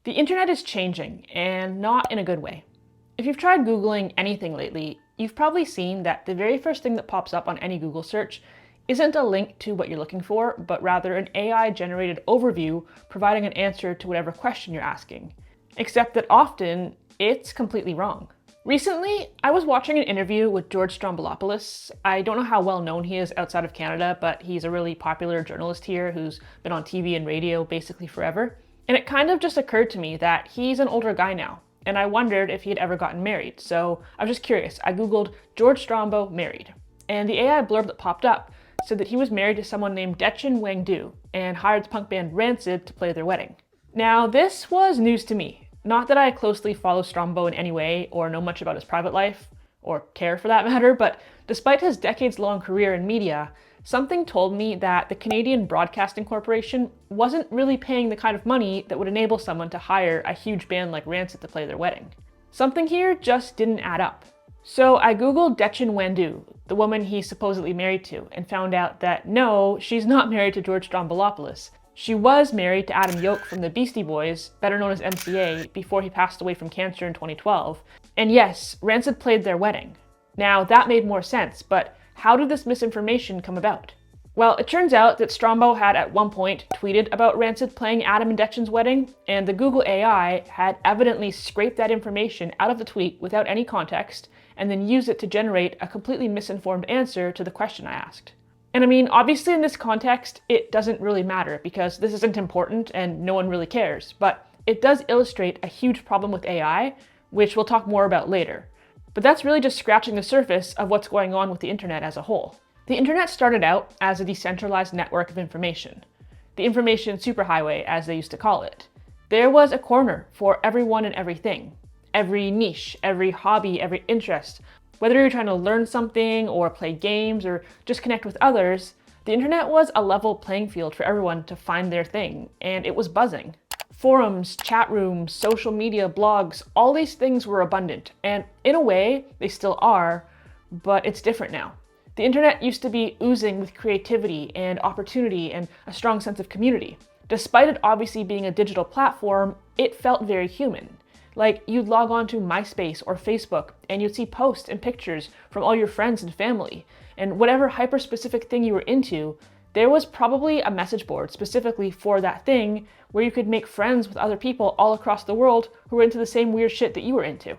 The internet is changing, and not in a good way. If you've tried Googling anything lately, you've probably seen that the very first thing that pops up on any Google search isn't a link to what you're looking for, but rather an AI-generated overview providing an answer to whatever question you're asking. Except that often, it's completely wrong. Recently, I was watching an interview with George Stroumboulopoulos. I don't know how well known he is outside of Canada, but he's a really popular journalist here who's been on TV and radio basically forever. And it kind of just occurred to me that he's an older guy now, and I wondered if he had ever gotten married. So I was just curious. I Googled George Strombo married, and the AI blurb that popped up said that he was married to someone named Dechin Wangdu and hired the punk band Rancid to play their wedding. Now, this was news to me. Not that I closely follow Strombo in any way or know much about his private life, or care for that matter, but despite his decades-long career in media, something told me that the Canadian Broadcasting Corporation wasn't really paying the kind of money that would enable someone to hire a huge band like Rancid to play their wedding. Something here just didn't add up. So I Googled Dechin Wangdu, the woman he's supposedly married to, and found out that no, she's not married to George Stroumboulopoulos. She was married to Adam Yauch from the Beastie Boys, better known as MCA, before he passed away from cancer in 2012. And yes, Rancid played their wedding. Now, that made more sense, but how did this misinformation come about? Well, it turns out that Strombo had at one point tweeted about Rancid playing Adam and Dechin's wedding, and the Google AI had evidently scraped that information out of the tweet without any context, and then used it to generate a completely misinformed answer to the question I asked. And I mean, obviously in this context, it doesn't really matter because this isn't important and no one really cares, but it does illustrate a huge problem with AI, which we'll talk more about later. But that's really just scratching the surface of what's going on with the internet as a whole. The internet started out as a decentralized network of information, the information superhighway as they used to call it. There was a corner for everyone and everything, every niche, every hobby, every interest. Whether you're trying to learn something or play games or just connect with others, the internet was a level playing field for everyone to find their thing, and it was buzzing. Forums, chat rooms, social media, blogs, all these things were abundant, and in a way, they still are, but it's different now. The internet used to be oozing with creativity and opportunity and a strong sense of community. Despite it obviously being a digital platform, it felt very human. Like, you'd log on to MySpace or Facebook, and you'd see posts and pictures from all your friends and family, and whatever hyper-specific thing you were into, there was probably a message board specifically for that thing where you could make friends with other people all across the world who were into the same weird shit that you were into.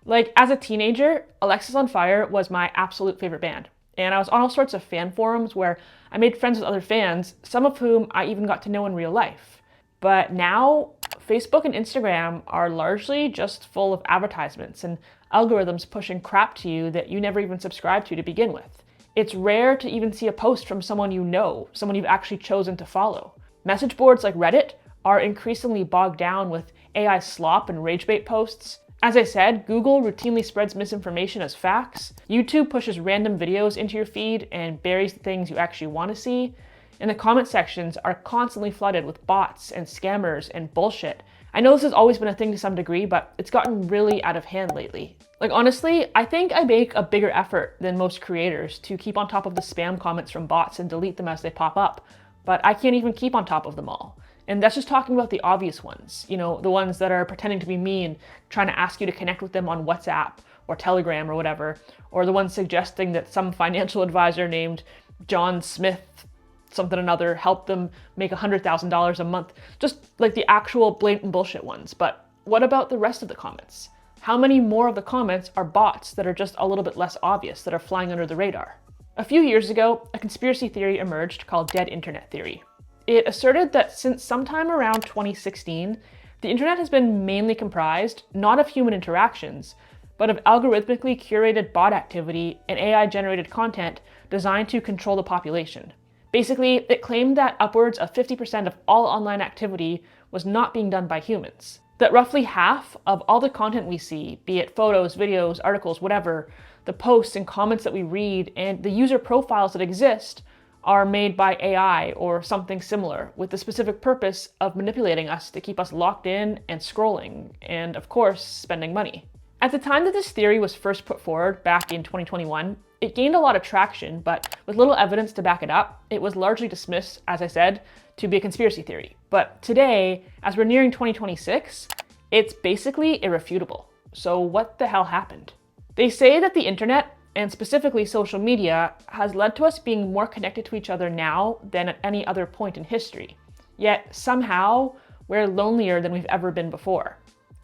Like, as a teenager, Alexisonfire was my absolute favorite band, and I was on all sorts of fan forums where I made friends with other fans, some of whom I even got to know in real life. But now, Facebook and Instagram are largely just full of advertisements and algorithms pushing crap to you that you never even subscribed to begin with. It's rare to even see a post from someone you know, someone you've actually chosen to follow. Message boards like Reddit are increasingly bogged down with AI slop and rage bait posts. As I said, Google routinely spreads misinformation as facts. YouTube pushes random videos into your feed and buries the things you actually want to see. And the comment sections are constantly flooded with bots and scammers and bullshit. I know this has always been a thing to some degree, but it's gotten really out of hand lately. Like, honestly, I think I make a bigger effort than most creators to keep on top of the spam comments from bots and delete them as they pop up, but I can't even keep on top of them all. And that's just talking about the obvious ones, you know, the ones that are pretending to be me and trying to ask you to connect with them on WhatsApp or Telegram or whatever, or the ones suggesting that some financial advisor named John Smith something or another helped them make $100,000 a month, just like the actual blatant bullshit ones. But what about the rest of the comments? How many more of the comments are bots that are just a little bit less obvious, that are flying under the radar? A few years ago, a conspiracy theory emerged called dead internet theory. It asserted that since sometime around 2016, the internet has been mainly comprised not of human interactions, but of algorithmically curated bot activity and AI-generated content designed to control the population. Basically, it claimed that upwards of 50% of all online activity was not being done by humans. That roughly half of all the content we see, be it photos, videos, articles, whatever, the posts and comments that we read, and the user profiles that exist are made by AI or something similar, with the specific purpose of manipulating us to keep us locked in and scrolling, and of course, spending money. At the time that this theory was first put forward, back in 2021, it gained a lot of traction, but with little evidence to back it up, it was largely dismissed, as I said, to be a conspiracy theory. But today, as we're nearing 2026, it's basically irrefutable. So what the hell happened? They say that the internet, and specifically social media, has led to us being more connected to each other now than at any other point in history. Yet somehow, we're lonelier than we've ever been before.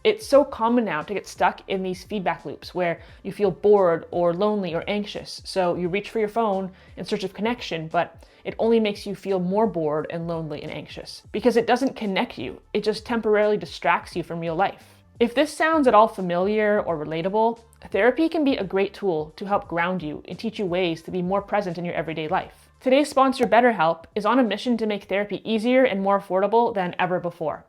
It's so common now to get stuck in these feedback loops where you feel bored or lonely or anxious, so you reach for your phone in search of connection, but it only makes you feel more bored and lonely and anxious because it doesn't connect you, it just temporarily distracts you from real life. If this sounds at all familiar or relatable, therapy can be a great tool to help ground you and teach you ways to be more present in your everyday life. Today's sponsor, BetterHelp, is on a mission to make therapy easier and more affordable than ever before.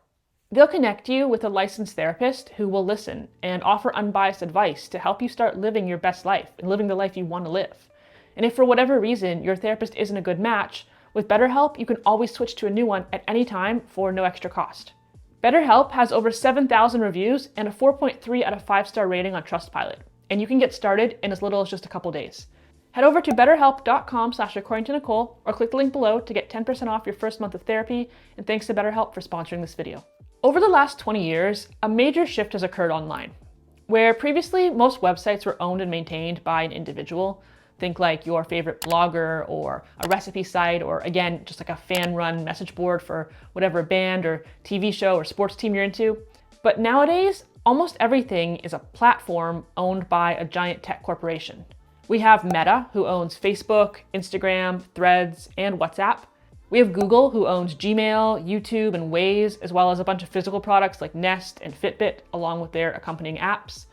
They'll connect you with a licensed therapist who will listen and offer unbiased advice to help you start living your best life and living the life you want to live. And if for whatever reason your therapist isn't a good match, with BetterHelp you can always switch to a new one at any time for no extra cost. BetterHelp has over 7,000 reviews and a 4.3 out of 5-star rating on Trustpilot, and you can get started in as little as just a couple days. Head over to betterhelp.com/accordingtonicole or click the link below to get 10% off your first month of therapy, and thanks to BetterHelp for sponsoring this video. Over the last 20 years, a major shift has occurred online. Where previously most websites were owned and maintained by an individual, think like your favorite blogger or a recipe site, or again, just like a fan-run message board for whatever band or TV show or sports team you're into. But nowadays, almost everything is a platform owned by a giant tech corporation. We have Meta, who owns Facebook, Instagram, Threads, and WhatsApp. We have Google, who owns Gmail, YouTube, and Waze, as well as a bunch of physical products like Nest and Fitbit, along with their accompanying apps.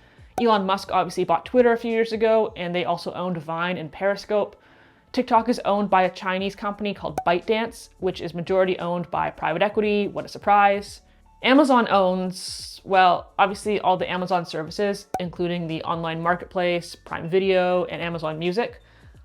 Elon Musk obviously bought Twitter a few years ago, and they also owned Vine and Periscope. TikTok is owned by a Chinese company called ByteDance, which is majority owned by private equity. What a surprise. Amazon owns, well, obviously all the Amazon services, including the online marketplace, Prime Video, and Amazon Music,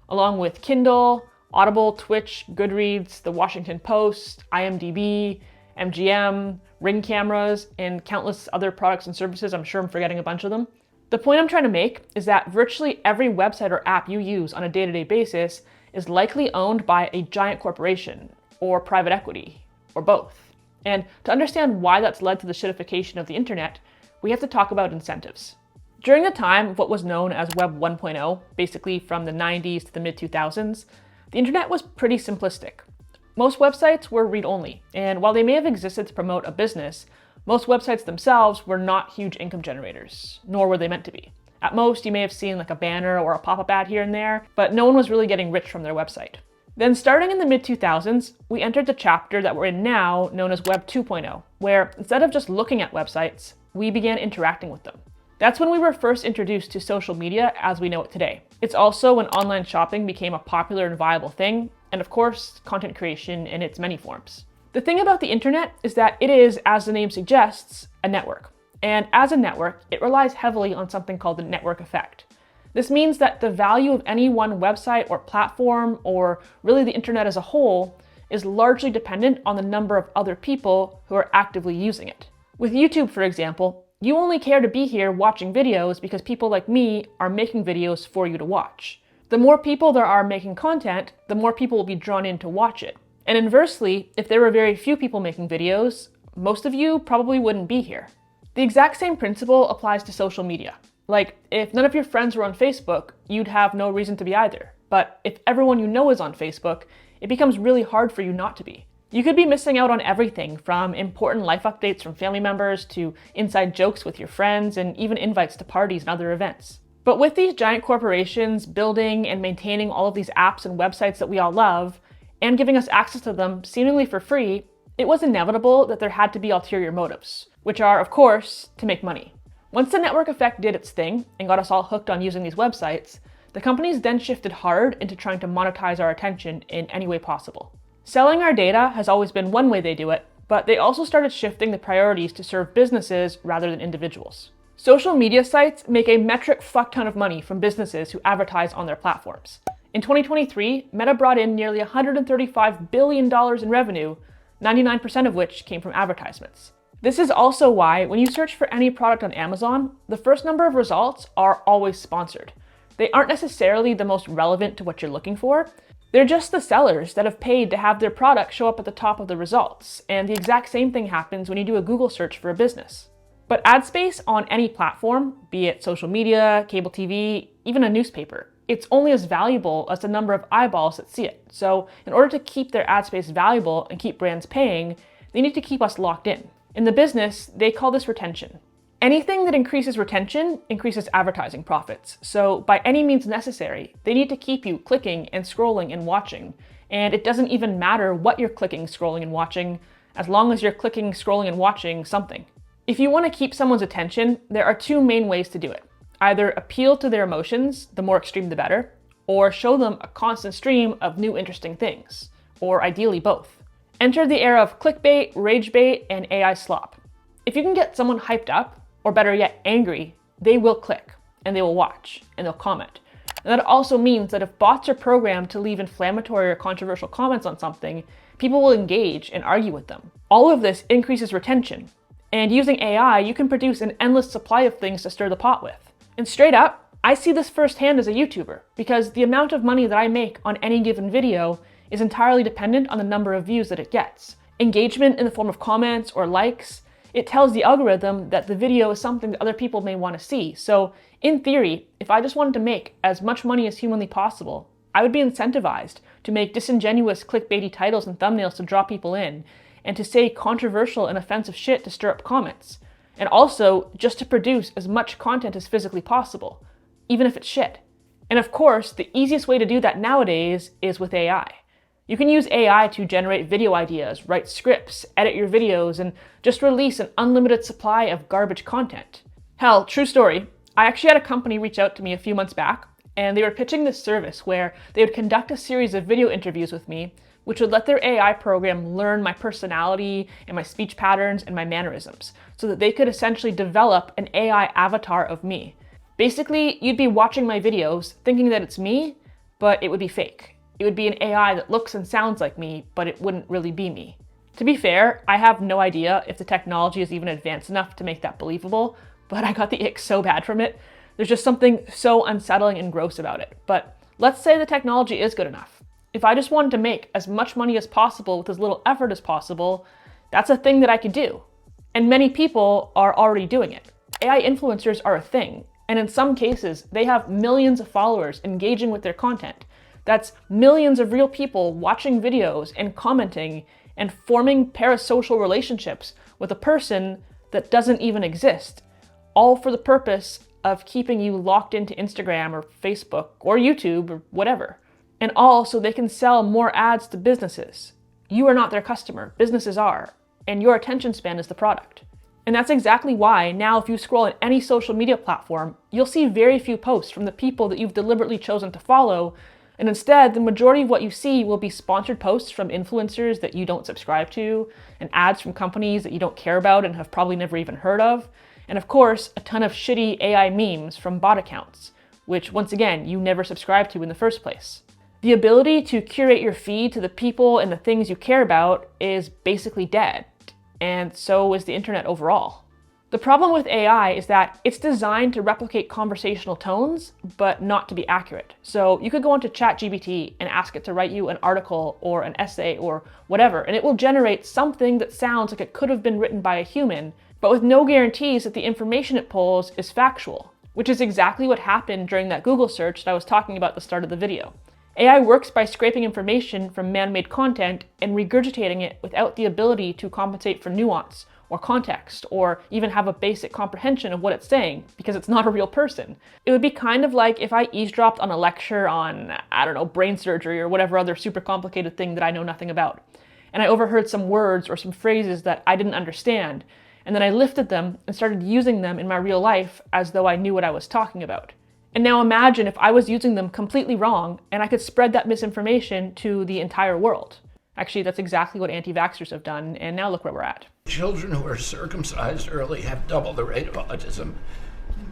along with Kindle, Audible, Twitch, Goodreads, The Washington Post, IMDb, MGM, Ring cameras, and countless other products and services. I'm sure I'm forgetting a bunch of them. The point I'm trying to make is that virtually every website or app you use on a day-to-day basis is likely owned by a giant corporation or private equity or both. And to understand why that's led to the shitification of the internet, we have to talk about incentives. During the time of what was known as Web 1.0, basically from the 90s to the mid-2000s, the internet was pretty simplistic. Most websites were read-only, and while they may have existed to promote a business, most websites themselves were not huge income generators, nor were they meant to be. At most, you may have seen like a banner or a pop-up ad here and there, but no one was really getting rich from their website. Then starting in the mid-2000s, we entered the chapter that we're in now, known as Web 2.0, where instead of just looking at websites, we began interacting with them. That's when we were first introduced to social media as we know it today. It's also when online shopping became a popular and viable thing, and of course, content creation in its many forms. The thing about the internet is that it is, as the name suggests, a network. And as a network, it relies heavily on something called the network effect. This means that the value of any one website or platform, or really the internet as a whole, is largely dependent on the number of other people who are actively using it. With YouTube, for example, you only care to be here watching videos because people like me are making videos for you to watch. The more people there are making content, the more people will be drawn in to watch it. And inversely, if there were very few people making videos, most of you probably wouldn't be here. The exact same principle applies to social media. Like, if none of your friends were on Facebook, you'd have no reason to be either. But if everyone you know is on Facebook, it becomes really hard for you not to be. You could be missing out on everything from important life updates from family members to inside jokes with your friends and even invites to parties and other events. But with these giant corporations building and maintaining all of these apps and websites that we all love, and giving us access to them seemingly for free, it was inevitable that there had to be ulterior motives, which are, of course, to make money. Once the network effect did its thing and got us all hooked on using these websites, the companies then shifted hard into trying to monetize our attention in any way possible. Selling our data has always been one way they do it, but they also started shifting the priorities to serve businesses rather than individuals. Social media sites make a metric fuck ton of money from businesses who advertise on their platforms. In 2023, Meta brought in nearly $135 billion in revenue, 99% of which came from advertisements. This is also why when you search for any product on Amazon, the first number of results are always sponsored. They aren't necessarily the most relevant to what you're looking for, They're just the sellers that have paid to have their product show up at the top of the results, and the exact same thing happens when you do a Google search for a business. But ad space on any platform, be it social media, cable TV, even a newspaper, it's only as valuable as the number of eyeballs that see it. So in order to keep their ad space valuable and keep brands paying, they need to keep us locked in. In the business, they call this retention. Anything that increases retention increases advertising profits. So by any means necessary, they need to keep you clicking and scrolling and watching. And it doesn't even matter what you're clicking, scrolling, and watching, as long as you're clicking, scrolling, and watching something. If you want to keep someone's attention, there are two main ways to do it. Either appeal to their emotions, the more extreme the better, or show them a constant stream of new interesting things, or ideally both. Enter the era of clickbait, rage bait, and AI slop. If you can get someone hyped up, or better yet, angry, they will click, and they will watch, and they'll comment. And that also means that if bots are programmed to leave inflammatory or controversial comments on something, people will engage and argue with them. All of this increases retention. And using AI, you can produce an endless supply of things to stir the pot with. And straight up, I see this firsthand as a YouTuber, because the amount of money that I make on any given video is entirely dependent on the number of views that it gets. Engagement in the form of comments or likes, it tells the algorithm that the video is something that other people may want to see. So in theory, if I just wanted to make as much money as humanly possible, I would be incentivized to make disingenuous clickbaity titles and thumbnails to draw people in, and to say controversial and offensive shit to stir up comments. And also just to produce as much content as physically possible, even if it's shit. And of course, the easiest way to do that nowadays is with AI. You can use AI to generate video ideas, write scripts, edit your videos, and just release an unlimited supply of garbage content. Hell, true story, I actually had a company reach out to me a few months back, and they were pitching this service where they would conduct a series of video interviews with me, which would let their AI program learn my personality and my speech patterns and my mannerisms, so that they could essentially develop an AI avatar of me. Basically, you'd be watching my videos thinking that it's me, but it would be fake. It would be an AI that looks and sounds like me, but it wouldn't really be me. To be fair, I have no idea if the technology is even advanced enough to make that believable, but I got the ick so bad from it. There's just something so unsettling and gross about it. But let's say the technology is good enough. If I just wanted to make as much money as possible with as little effort as possible, that's a thing that I could do. And many people are already doing it. AI influencers are a thing, and in some cases, they have millions of followers engaging with their content. That's millions of real people watching videos and commenting and forming parasocial relationships with a person that doesn't even exist, all for the purpose of keeping you locked into Instagram or Facebook or YouTube or whatever. And all so they can sell more ads to businesses. You are not their customer, businesses are, and your attention span is the product. And that's exactly why now if you scroll on any social media platform, you'll see very few posts from the people that you've deliberately chosen to follow. And instead, the majority of what you see will be sponsored posts from influencers that you don't subscribe to, and ads from companies that you don't care about and have probably never even heard of. And of course, a ton of shitty AI memes from bot accounts, which once again, you never subscribed to in the first place. The ability to curate your feed to the people and the things you care about is basically dead, and so is the internet overall. The problem with AI is that it's designed to replicate conversational tones, but not to be accurate. So you could go onto ChatGPT and ask it to write you an article or an essay or whatever, and it will generate something that sounds like it could have been written by a human, but with no guarantees that the information it pulls is factual, which is exactly what happened during that Google search that I was talking about at the start of the video. AI works by scraping information from man-made content and regurgitating it without the ability to compensate for nuance or context, or even have a basic comprehension of what it's saying, because it's not a real person. It would be kind of like if I eavesdropped on a lecture on, I don't know, brain surgery or whatever other super complicated thing that I know nothing about, and I overheard some words or some phrases that I didn't understand, and then I lifted them and started using them in my real life as though I knew what I was talking about. And now imagine if I was using them completely wrong and I could spread that misinformation to the entire world. Actually, that's exactly what anti-vaxxers have done, and now look where we're at. Children who are circumcised early have double the rate of autism.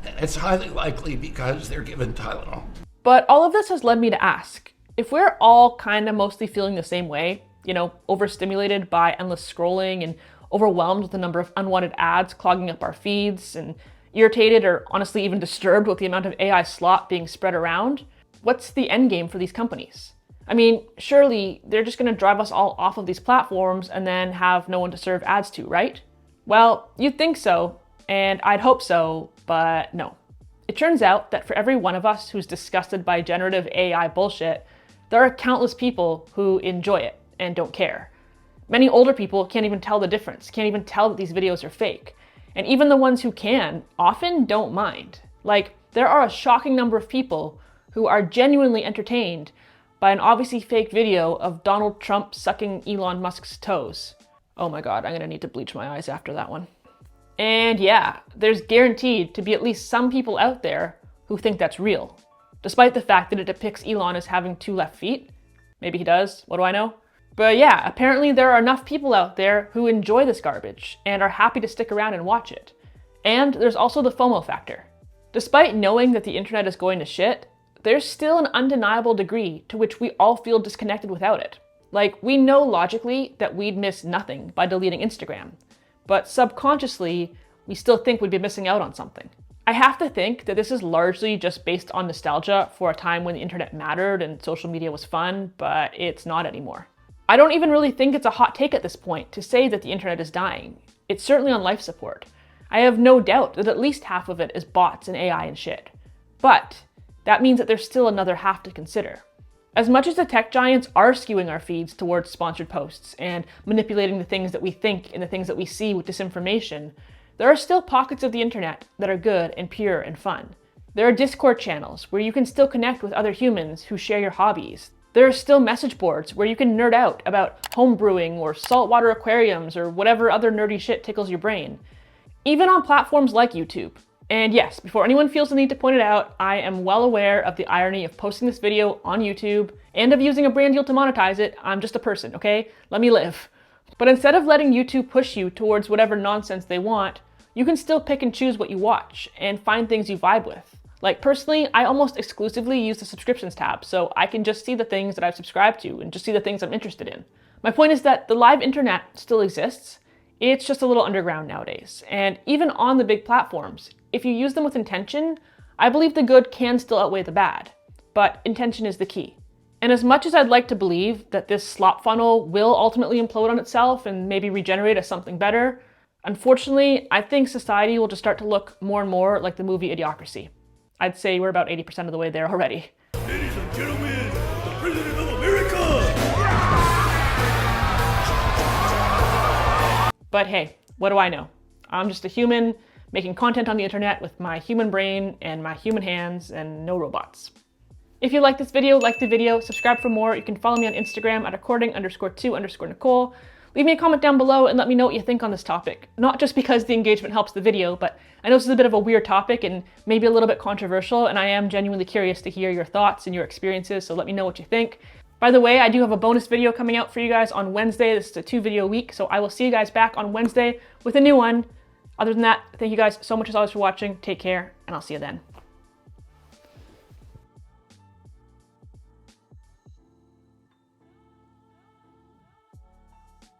It's highly likely because they're given Tylenol. But all of this has led me to ask, if we're all kind of mostly feeling the same way, overstimulated by endless scrolling and overwhelmed with the number of unwanted ads clogging up our feeds, and irritated or honestly even disturbed with the amount of AI slop being spread around, what's the end game for these companies? I mean, surely they're just going to drive us all off of these platforms and then have no one to serve ads to, right? Well, you'd think so, and I'd hope so, but no. It turns out that for every one of us who's disgusted by generative AI bullshit, there are countless people who enjoy it and don't care. Many older people can't even tell the difference, can't even tell that these videos are fake. And even the ones who can often don't mind. Like, there are a shocking number of people who are genuinely entertained by an obviously fake video of Donald Trump sucking Elon Musk's toes. Oh my god, I'm gonna need to bleach my eyes after that one. And yeah, there's guaranteed to be at least some people out there who think that's real, despite the fact that it depicts Elon as having 2 left feet. Maybe he does, what do I know? But yeah, apparently there are enough people out there who enjoy this garbage and are happy to stick around and watch it. And there's also the FOMO factor. Despite knowing that the internet is going to shit, there's still an undeniable degree to which we all feel disconnected without it. Like, we know logically that we'd miss nothing by deleting Instagram, but subconsciously, we still think we'd be missing out on something. I have to think that this is largely just based on nostalgia for a time when the internet mattered and social media was fun, but it's not anymore. I don't even really think it's a hot take at this point to say that the internet is dying. It's certainly on life support. I have no doubt that at least half of it is bots and AI and shit. But that means that there's still another half to consider. As much as the tech giants are skewing our feeds towards sponsored posts and manipulating the things that we think and the things that we see with disinformation, there are still pockets of the internet that are good and pure and fun. There are Discord channels where you can still connect with other humans who share your hobbies. There are still message boards where you can nerd out about homebrewing or saltwater aquariums or whatever other nerdy shit tickles your brain. Even on platforms like YouTube. And yes, before anyone feels the need to point it out, I am well aware of the irony of posting this video on YouTube and of using a brand deal to monetize it. I'm just a person, okay? Let me live. But instead of letting YouTube push you towards whatever nonsense they want, you can still pick and choose what you watch and find things you vibe with. Like personally, I almost exclusively use the subscriptions tab, so I can just see the things that I've subscribed to and just see the things I'm interested in. My point is that the live internet still exists. It's just a little underground nowadays. And even on the big platforms, if you use them with intention, I believe the good can still outweigh the bad. But intention is the key. And as much as I'd like to believe that this slop funnel will ultimately implode on itself and maybe regenerate as something better, unfortunately, I think society will just start to look more and more like the movie Idiocracy. I'd say we're about 80% of the way there already. Ladies and gentlemen, the President of America! But hey, what do I know? I'm just a human making content on the internet with my human brain and my human hands and no robots. If you like this video, like the video, subscribe for more. You can follow me on Instagram at according_to_Nicole. Leave me a comment down below and let me know what you think on this topic. Not just because the engagement helps the video, but I know this is a bit of a weird topic and maybe a little bit controversial, and I am genuinely curious to hear your thoughts and your experiences, so let me know what you think. By the way, I do have a bonus video coming out for you guys on Wednesday. This is a 2-video week, so I will see you guys back on Wednesday with a new one. Other than that, thank you guys so much as always for watching. Take care, and I'll see you then.